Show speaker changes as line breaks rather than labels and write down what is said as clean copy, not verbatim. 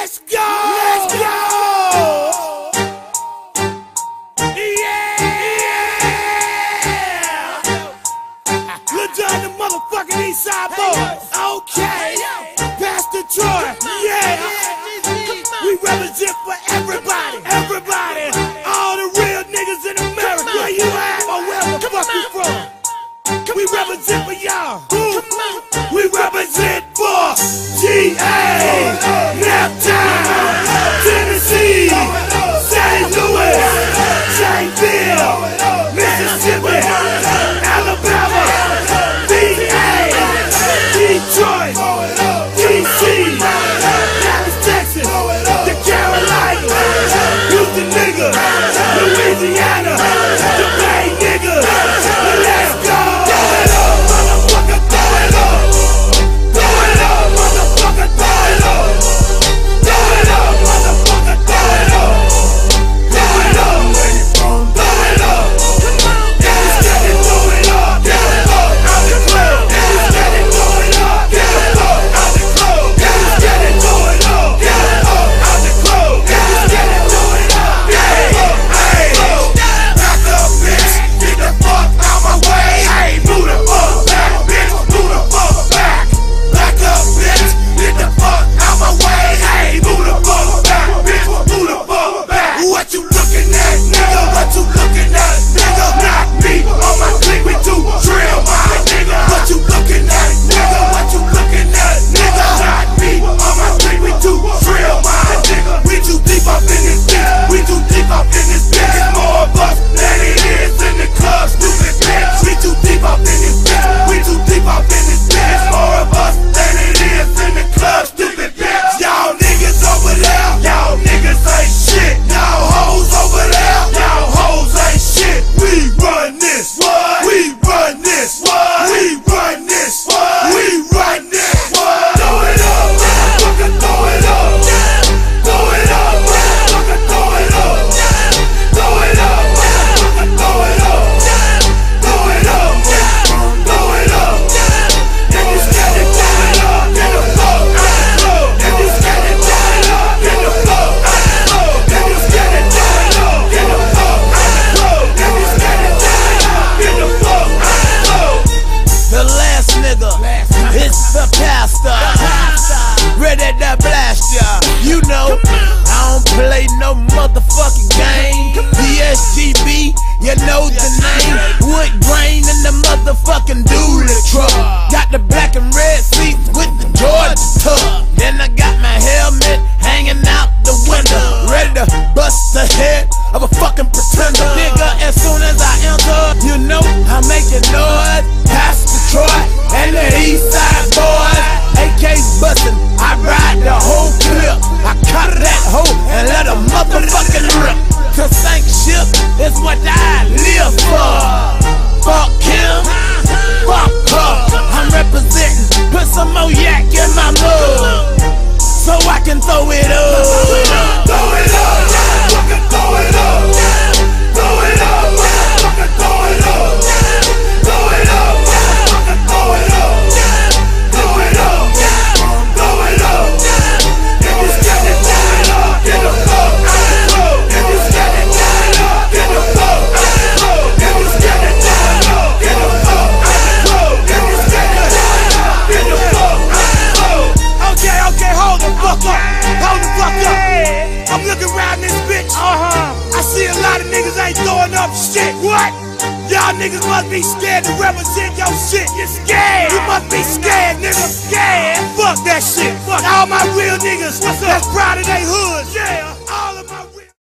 Let's go! Let's go! Look down the motherfucking East Side boys. Okay. Pastor Troy. Yeah. We represent for everybody. Everybody. All the real niggas in America. Where you at? Or wherever the fuck you from. We represent for y'all. We represent for GA, Naptown, Tennessee, St. Louis, Shaneville, Mississippi, Alabama, VA, Detroit, DC, Dallas, Texas, the Carolinas, Houston niggas, Louisiana, the Bay niggas. Let's go! Throw it up, motherfucker, throw it up. Throw it up, motherfucker, throw it up. Throw it up, motherfucker, throw it up. Throw it up, where you from? Throw it up. If you steady, throw it up. Get the fuck out the club. If you steady, throw it up. Get the fuck out the club. If you steady, throw it up. Get the fuck out the club. If you steady, throw it up. Get the fuck out the club. Back up, bitch. Get the fuck out my way. Hey, move the fuck back, bitch. Move the fuck back. Back up, bitch. Get the fuck out my way. Hey, move the fuck back, bitch. Move the fuck back. What you looking at, nigga? What you looking at, nigga? Not me. On my clique, we too drill, my nigga. What you looking at, nigga? What you looking at, nigga? Not me. On my clique, we too drill, my nigga. We too deep up in this bitch. We too deep up in this bitch. It's more of us than it is in the club, stupid bitch. We too deep up in this bitch. We too deep up in this bitch. It's more of us than it is in the club, stupid bitch. Y'all niggas over there, y'all niggas ain't shit. Y'all hoes over there, y'all hoes ain't shit. We run this, what? We run this, what? We run this, what? We run this, what? Throw it up, motherfucker, throw it up. Throw it up, motherfucker, throw it up. Throw it up, motherfucker, throw it up. Throw it up, throw it up. If you steady, throw it up. Get the fuck out the club. If you steady, throw it up. Get the fuck out the club. If you steady, throw it up. Get the fuck out the club. If you steady, throw it up. Get the fuck out the club.
The last nigga, it's the pastor. Ready to blast ya. You know, I don't play no motherfucking game. DSGB, you know the name. Wood grain in the motherfucking dually truck. Got the black and red seats with the Georgia tuck. Then I got my helmet hanging out the window, ready to bust the head of a fucking pretender. Nigga, as soon as I enter, you know I'm making noise. Pastor Troy and the East Side boys, AK's bustin'. I ride the whole clip. I cut that hoe and let a motherfucking rip. To sink ship is what I live for. Fuck him, fuck her. I'm representing. Put some more yak in my mug so I can throw it up.
Throw it up, motherfucker, throw it up. Throw it up, motherfucker, throw it up. Throw it up, motherfucker, throw it up. Throw it up, throw it up. If you steady, throw it up. Get the fuck out the club. If you steady, throw it up. Get the fuck out the club. If you steady, throw it up. Get the fuck out the club. If you steady, throw it up. Get the fuck out the club. Okay, hold the fuck up. Hold the fuck up. I'm looking around this bitch. I see a lot of niggas ain't throwing up shit. What? Y'all niggas must be scared to represent your shit. You're scared. You must be scared, nigga. Scared. Fuck that shit.